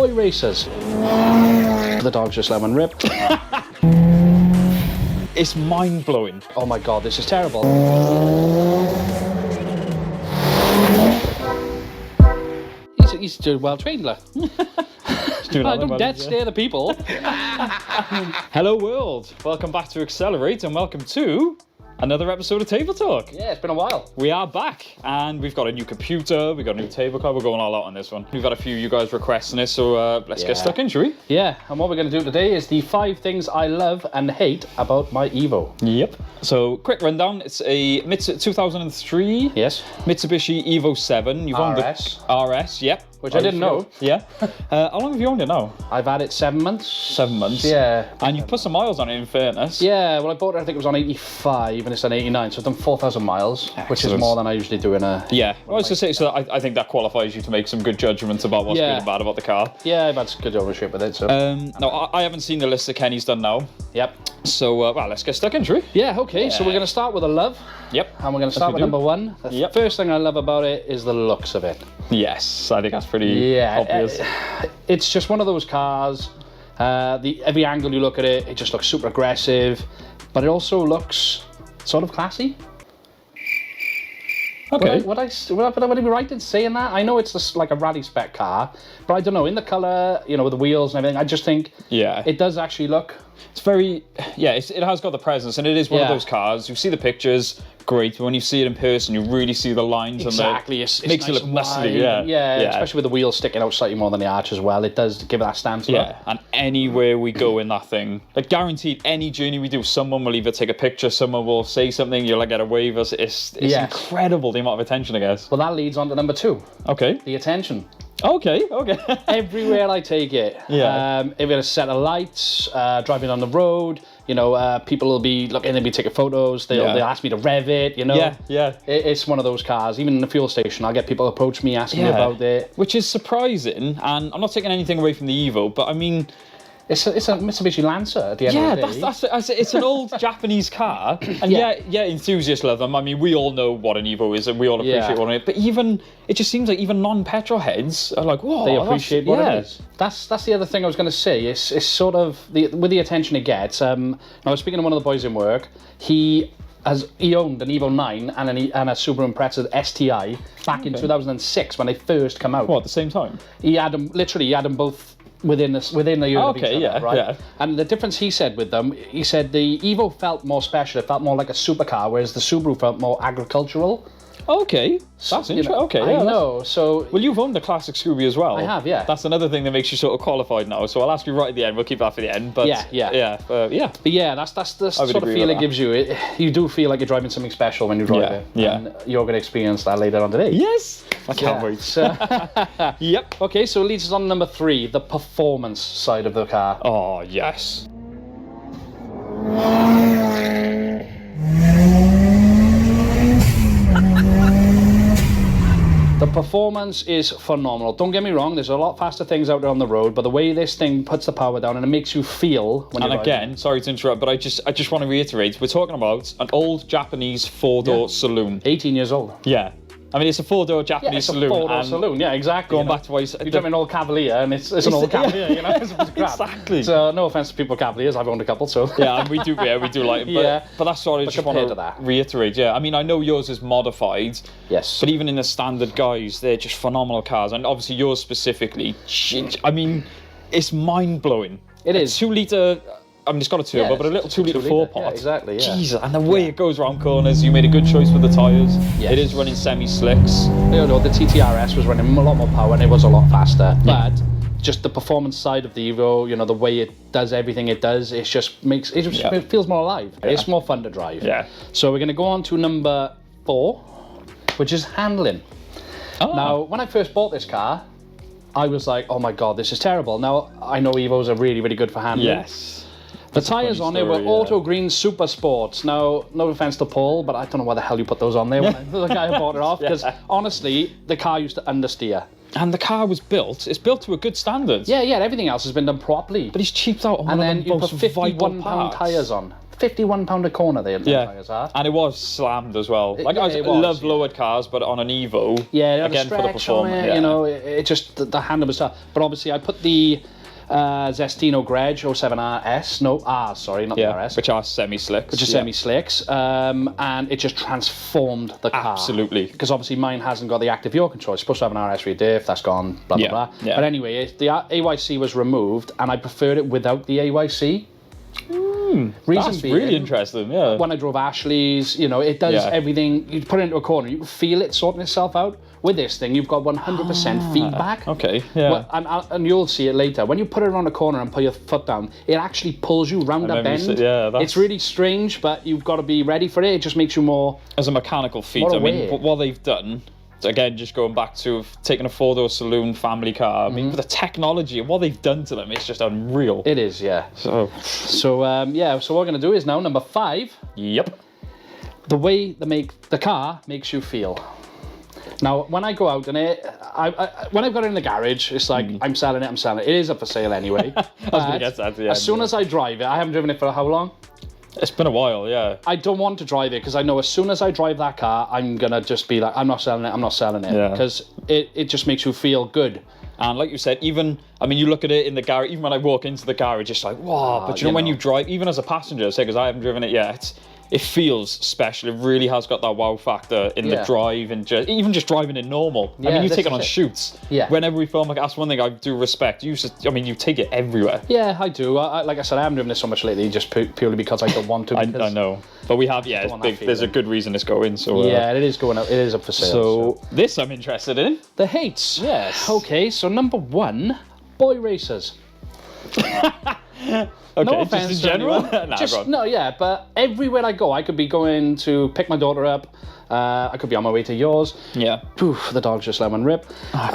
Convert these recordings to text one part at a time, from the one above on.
toy racers. The dog's just lemon ripped. It's mind-blowing. Oh my god, this is terrible. He's well trained, look. Don't dead stare the people. Hello world, welcome back to Accelerate and welcome to another episode of Table Talk. Yeah, it's been a while. We are back and we've got a new computer, we've got a new tabletop, we're going all out on this one. We've got a few of you guys requesting this, so let's get stuck in, shall we? Yeah, and what we're going to do today is the 5 things I love and hate about my Evo. Yep. So, quick rundown, it's a 2003 Yes. Mitsubishi Evo 7. You've owned RS. the RS, yep. Which I didn't know. Yeah. How long have you owned it now? I've had it 7 months. 7 months. Yeah. And you've put some miles on it, in fairness. Yeah, well I bought it, I think it was on 85 and it's on 89, so I've done 4,000 miles, which is more than I usually do in a... Yeah, well, I was going to say, so I think that qualifies you to make some good judgments about what's good and bad about the car. Yeah, I've had good ownership with it, so... No, I haven't seen the list that Kenny's done now. Yep. So, well, let's get stuck in, shall we? Yeah, okay, so we're going to start with a love. Yep. And we're going to start with number 1. The first thing I love about it is the looks of it. Yes, I think that's pretty obvious. It's just one of those cars, every angle you look at it, it just looks super aggressive, but it also looks sort of classy. Okay. Would I be right in saying that? I know it's just like a rally spec car, but I don't know, in the colour, you know, with the wheels and everything, I just think it does actually look... It's very, it has got the presence, and it is one of those cars. You see the pictures, great, but when you see it in person, you really see the lines. Exactly, and it makes nice it look muscly. Yeah, especially with the wheels sticking out slightly more than the arch as well. It does give it that stance look. Yeah, and anywhere we go in that thing, like guaranteed, any journey we do, someone will either take a picture, someone will say something, you'll like get a wave. It's incredible the amount of attention, I guess. Well, that leads on to number 2. Okay. The attention. Okay. Everywhere I take it, if it a set of lights, driving on the road, you know, people will be looking, they'll be taking photos, they'll ask me to rev it, you know. It's one of those cars. Even in the fuel station, I'll get people approach me asking me about it. Which is surprising, and I'm not taking anything away from the Evo, but I mean... It's a Mitsubishi Lancer at the end of the day. It's an old Japanese car, and enthusiasts love them. I mean, we all know what an Evo is, and we all appreciate what it is. But even it just seems like even non-petrol heads are like, whoa, they appreciate what it is. That's the other thing I was going to say. It's sort of with the attention it gets. I was speaking to one of the boys in work. He owned an Evo 9 and a Subaru Impreza STI back in 2006 when they first come out. What, at the same time? He had them both within the year of each other, right? Yeah. And the difference he said with them, he said the Evo felt more special, it felt more like a supercar, whereas the Subaru felt more agricultural. Okay, that's interesting. Okay, I know. So, well, you've owned the classic Scooby as well. I have, yeah. That's another thing that makes you sort of qualified now. So I'll ask you right at the end. We'll keep that for the end. But yeah. But yeah, that's the sort of feel it gives you. You do feel like you're driving something special when you drive it. Yeah. And you're going to experience that later on today. Yes. I can't wait. So, yep. Okay, so it leads us on to number 3, the performance side of the car. Oh yes. The performance is phenomenal. Don't get me wrong, there's a lot faster things out there on the road, but the way this thing puts the power down and it makes you feel when you're driving. And again, sorry to interrupt, but I just want to reiterate, we're talking about an old Japanese 4-door saloon. 18 years old. Yeah. I mean, it's a 4-door Japanese saloon. It's a 4-door saloon, yeah, exactly. Going back to what you drive an old Cavalier, and it's an old Cavalier, you know, it's crap. Exactly. So, no offense to people with Cavaliers, I've owned a couple, so. Yeah, and we do like them. But that's what I just want to reiterate, yeah. I mean, I know yours is modified. Yes. But even in the standard guys, they're just phenomenal cars. And obviously yours specifically, I mean, it's mind-blowing. It is. 2-litre... I mean, it's got a turbo, but a little 2-litre 4-pot. Yeah, exactly, yeah. Jesus, and the way it goes around corners, you made a good choice with the tyres. Yes. It is running semi-slicks. You know, the TTRS was running a lot more power and it was a lot faster. But just the performance side of the Evo, you know, the way it does everything it does, it just makes it feels more alive. Yeah. It's more fun to drive. Yeah. So we're going to go on to number 4, which is handling. Oh. Now, when I first bought this car, I was like, oh my God, this is terrible. Now, I know Evos are really, really good for handling. Yes. The tyres on it were Auto Green Super Sports. Now, no offense to Paul, but I don't know why the hell you put those on there when the guy who bought it off, because honestly, the car used to understeer. And the car was it's built to a good standard. Yeah, everything else has been done properly. But he's cheaped out on and one then of the you most put £51 tyres on. £51 a corner there. And it was slammed as well. Like, I love lowered cars, but on an Evo, again, for the performance. You know, it just, the handle was tough. But obviously, I put the Zestino Greg 07RS, no, R, sorry, not the RS. Which are semi-slicks. Which are semi-slicks, and it just transformed the car. Absolutely. Because obviously mine hasn't got the active yaw control. It's supposed to have an RS rear diff, that's gone, blah, blah, blah. Yeah. But anyway, the AYC was removed, and I preferred it without the AYC. That's really interesting, yeah. When I drove Ashley's, you know, it does everything. You put it into a corner, you can feel it sorting itself out. With this thing, you've got 100% feedback. Okay, yeah. And you'll see it later. When you put it around a corner and put your foot down, it actually pulls you round a bend. It's really strange, but you've got to be ready for it. It just makes you more... As a mechanical feat, I mean, what they've done... Again, just going back to taking a four-door saloon family car. I mean, with the technology and what they've done to them, it's just unreal. It is, yeah. So what we're going to do is now number 5. Yep. The way the car makes you feel. Now, when I go out and when I've got it in the garage, it's like, I'm selling it. It is up for sale anyway. I was going to get to that at the end. As soon as I drive it, I haven't driven it for how long? It's been a while, yeah. I don't want to drive it because I know as soon as I drive that car, I'm going to just be like, I'm not selling it. Yeah. Because it just makes you feel good. And like you said, even, I mean, you look at it in the garage, even when I walk into the garage, it's like, wow. But you know, when you drive, even as a passenger, say, because I haven't driven it yet, it feels special. It really has got that wow factor in the drive and even just driving it normal. I mean, you take it on shoots. Yeah. Whenever we film, like, that's one thing I do respect. You take it everywhere. Yeah, I do. Like I said, I haven't driven this so much lately, just purely because I don't want to. I know. But we have, there's a good reason it's going. So it is going out. It is up for sale. So this I'm interested in. The hates. Yes. Okay, so number 1, boy racers. Okay, no offense just in general? But everywhere I go, I could be going to pick my daughter up. I could be on my way to yours. Yeah. Poof, the dog's just let one rip.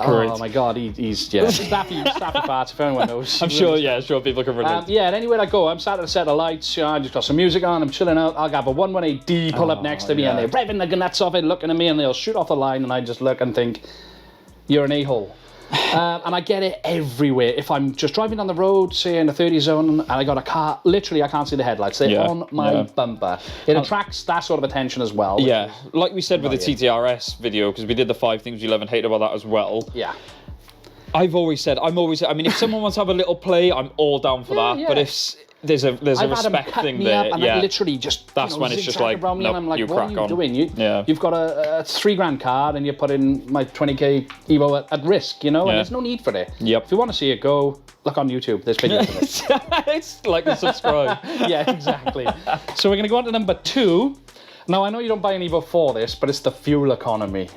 Great. Oh my God, he's Staffy farts, if anyone knows. I'm sure people can relate. And anywhere I go, I'm sat at a set of lights, I just got some music on, I'm chilling out, I'll have a 118D pull up next to me and they're revving the nuts off it, looking at me, and they'll shoot off the line, and I just look and think, you're an a-hole. And I get it everywhere. If I'm just driving down the road, say in a 30 zone, and I got a car, literally I can't see the headlights. They're on my bumper. It attracts that sort of attention as well. Yeah, like we said with the TTRS video, because we did the 5 things you love and hate about that as well. Yeah. I've always said, I mean, if someone wants to have a little play, I'm all down for that. Yeah. But if there's a respect thing there, and I literally just that's when it's just like, around me, and I'm like, what are you doing? Yeah. You've got a $3,000 car and you're putting my 20k Evo at risk, you know, and there's no need for it. Yep. If you want to see it, go look on YouTube. There's videos of it. It's like and subscribe. Yeah, exactly. So we're going to go on to number 2. Now, I know you don't buy an Evo for this, but it's the fuel economy.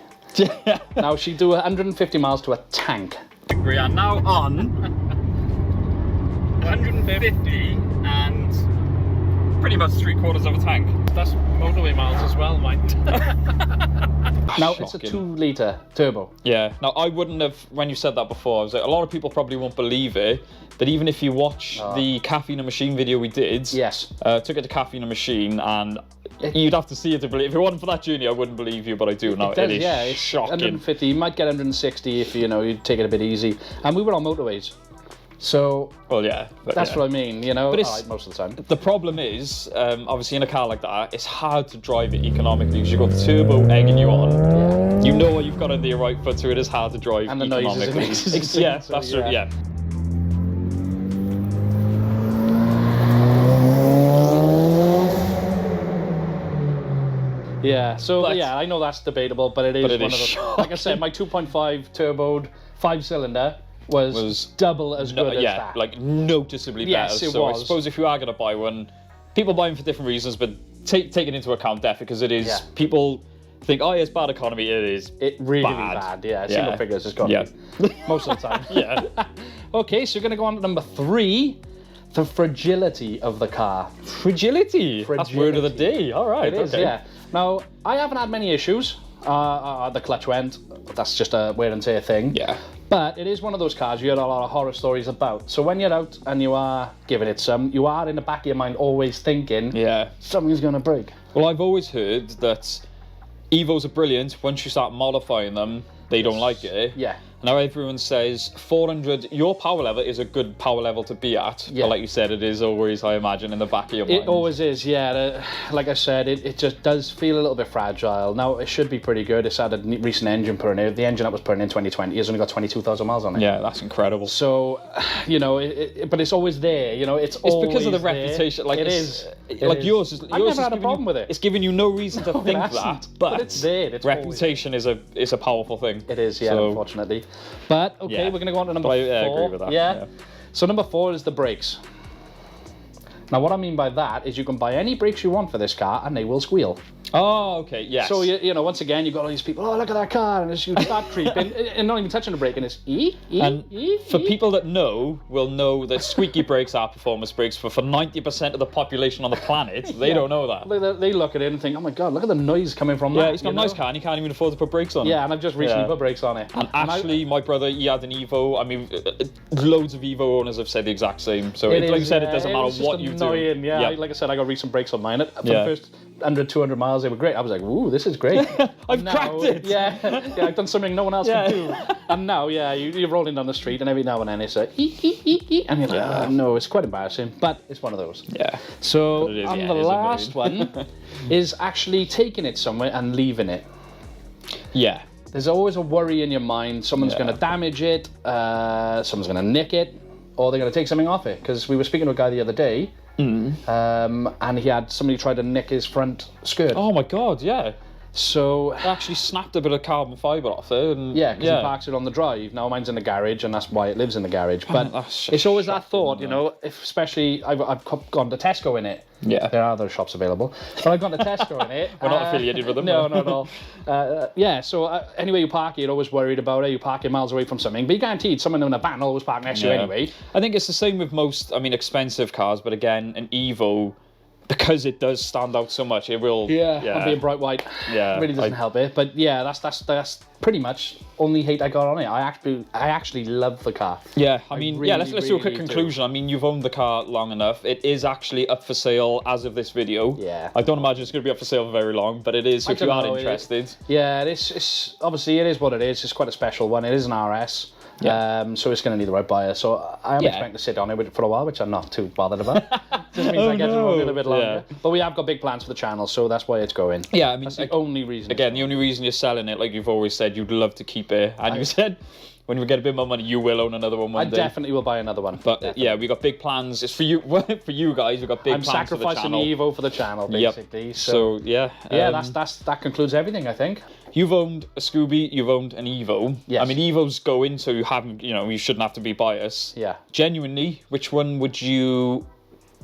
Now, she do 150 miles to a tank. We are now on 150 and pretty much 3/4 of a tank. That's motorway miles as well, mate. Now, it's a 2-litre turbo. Yeah. Now, I wouldn't have, when you said that before, I was like, a lot of people probably won't believe it, but even if you watch the Caffeine and Machine video we did, took it to Caffeine and Machine, and you'd have to see it to believe. If it wasn't for that journey, I wouldn't believe you, but I do now. It is it's shocking. 150, you might get 160 if, you take it a bit easy. And we were on motorways. So, that's what I mean, but it's, most of the time. The problem is, obviously in a car like that, it's hard to drive it economically because you've got the turbo egging you on. Yeah. You know what you've got on the right foot, so it is hard to drive and the economically. Noises yeah, that's true, yeah. Yeah, so I know that's debatable, but it is one of those. Like I said, my 2.5 turboed 5-cylinder was double as good as that. Like noticeably better. Yes, it was. I suppose if you are going to buy one, people buy them for different reasons, but take it into account definitely, because it is, people think, oh, it's bad economy. It is really bad. Yeah, single figures has got to be. Most of the time. Yeah. Okay, so you're going to go on to number 3, the fragility of the car. Fragility? That's word of the day. All right, It is, yeah. Now, I haven't had many issues. The clutch went. That's just a wear and tear thing. Yeah. But it is one of those cars you hear a lot of horror stories about. So when you're out and you are giving it some, you are in the back of your mind always thinking, something's going to break. Well, I've always heard that Evos are brilliant. Once you start modifying them, they don't like it. Yeah. Now everyone says 400, your power level is a good power level to be at. Yeah. But like you said, it is always, I imagine, in the back of your mind. It always is, yeah. Like I said, it just does feel a little bit fragile. Now, it should be pretty good. It's had a recent engine put in it. The engine that was put in 2020 has only got 22,000 miles on it. Yeah, that's incredible. So, you know, but it's always there. You know, it's because of the there. reputation. Like it is. Like yours is. I've never had a problem with it. It's giving you no reason to think that, but it's there. It's reputation is a powerful thing. It is, yeah, so, unfortunately. But okay, we're going to go on to number 4. I agree with that. Yeah. So number 4 is the brakes. Now, what I mean by that is you can buy any brakes you want for this car, and they will squeal. Oh, okay, yes. So, you know, once again, you've got all these people, oh, look at that car, and as you start creeping, and not even touching the brake, and it's for people that will know that squeaky brakes are performance brakes, but for 90% of the population on the planet, they don't know that. They look at it and think, oh my God, look at the noise coming from that. Yeah, it's got a nice car, and you can't even afford to put brakes on it. Yeah, and I've just recently put brakes on it. And actually, my brother, he had an Evo. I mean, loads of Evo owners have said the exact same. So, like you said, it doesn't matter what you do. Yeah, like I said, I got recent brakes on mine. For the first 100, 200 miles, they were great. I was like, ooh, this is great. I've cracked it. Yeah, I've done something no one else can do. And now, you're rolling down the street, and every now and then it's like, and you're like, no, it's quite embarrassing, but it's one of those. Yeah. So, the last one is actually taking it somewhere and leaving it. Yeah. There's always a worry in your mind. Someone's going to damage it, someone's going to nick it, or they're going to take something off it. Because we were speaking to a guy the other day, and he had somebody try to nick his front skirt. Oh my God, yeah. So I actually snapped a bit of carbon fibre off it. And, because he parks it on the drive. Now mine's in the garage, and that's why it lives in the garage. But it's always that thought, you know, especially I've gone to Tesco in it. Yeah. There are other shops available. But I've gone to Tesco in it. We're not affiliated with them. No, not at all. So anyway you park it, you're always worried about it. You park it miles away from something. But you're guaranteed someone in a van will always park next to you anyway. I think it's the same with most, expensive cars. But again, an Evo, because it does stand out so much, it will. Yeah. Being bright white. Yeah. It really doesn't help it. But yeah, that's pretty much only hate I got on it. I actually love the car. Yeah, let's do a quick conclusion. I mean, you've owned the car long enough. It is actually up for sale as of this video. Yeah. I don't imagine it's going to be up for sale for very long, but it is if you are interested. Yeah, it's obviously it is what it is. It's quite a special one. It is an RS. Yeah. So it's going to need the right buyer. So I am expecting to sit on it for a while, which I'm not too bothered about. Just means I get to roll it a bit longer. Yeah. But we have got big plans for the channel, so that's why it's going. Yeah, I mean, that's the only reason. Again, the only reason you're selling it, like you've always said, you'd love to keep it, and you said when we get a bit more money, you will own another one one day. I definitely will buy another one. But yeah, we got big plans. It's for you, for you guys. We've got big plans for the channel. I'm sacrificing the Evo for the channel, basically. Yep. So yeah, that concludes everything, I think. You've owned a Scooby, you've owned an Evo. Yes. I mean, Evos go in, so you haven't, you shouldn't have to be biased. Yeah. Genuinely, which one would you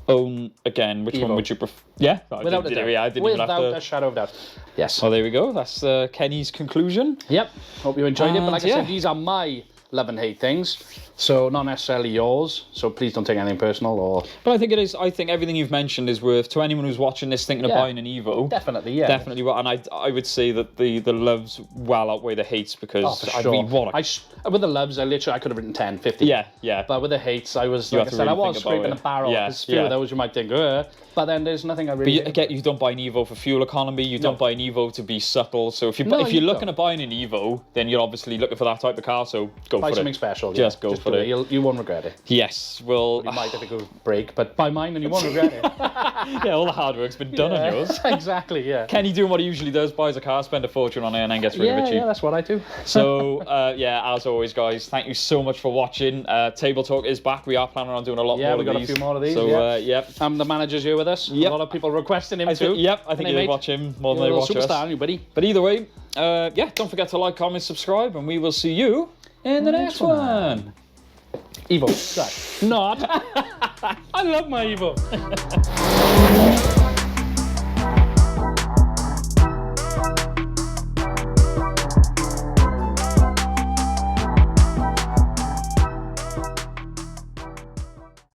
own again? Which Evo. one would you prefer? Yeah, without a doubt. I didn't even have to. Without a shadow of doubt. Yes. Well, there we go. That's Kenny's conclusion. Yep. Hope you enjoyed it. But like I said, these are my love and hate things, so not necessarily yours, so please don't take anything personal. But I think it is. I think everything you've mentioned is worth to anyone who's watching this thinking of buying an Evo. Definitely. And I would say that the loves well outweigh the hates, because I mean, with the loves I could have written 10, 50. Yeah. But with the hates I was, like I said, I was scraping the barrel, because a few of those you might think, but then there's nothing I really. But you don't buy an Evo for fuel economy. You don't buy an Evo to be subtle. So if you're looking at buying an Evo, then you're obviously looking for that type of car. So go buy for something it. Special. Just go for it. You won't regret it. Yes. Well, you might if it goes break, but buy mine and you won't regret it. Yeah, all the hard work's been done on yours. Exactly. Yeah. Kenny doing what he usually does: buys a car, spend a fortune on it, and then gets rid of it cheap. Yeah, that's what I do. So as always, guys, thank you so much for watching. Table Talk is back. We are planning on doing a lot more of these. Yeah, we've got a few more of these. So the manager's here with us. Yep. A lot of people requesting him too. I think they watch him more than they watch us. Superstar, you buddy. But either way, don't forget to like, comment, subscribe, and we will see you in the next one. Evo. Not. I love my Evo.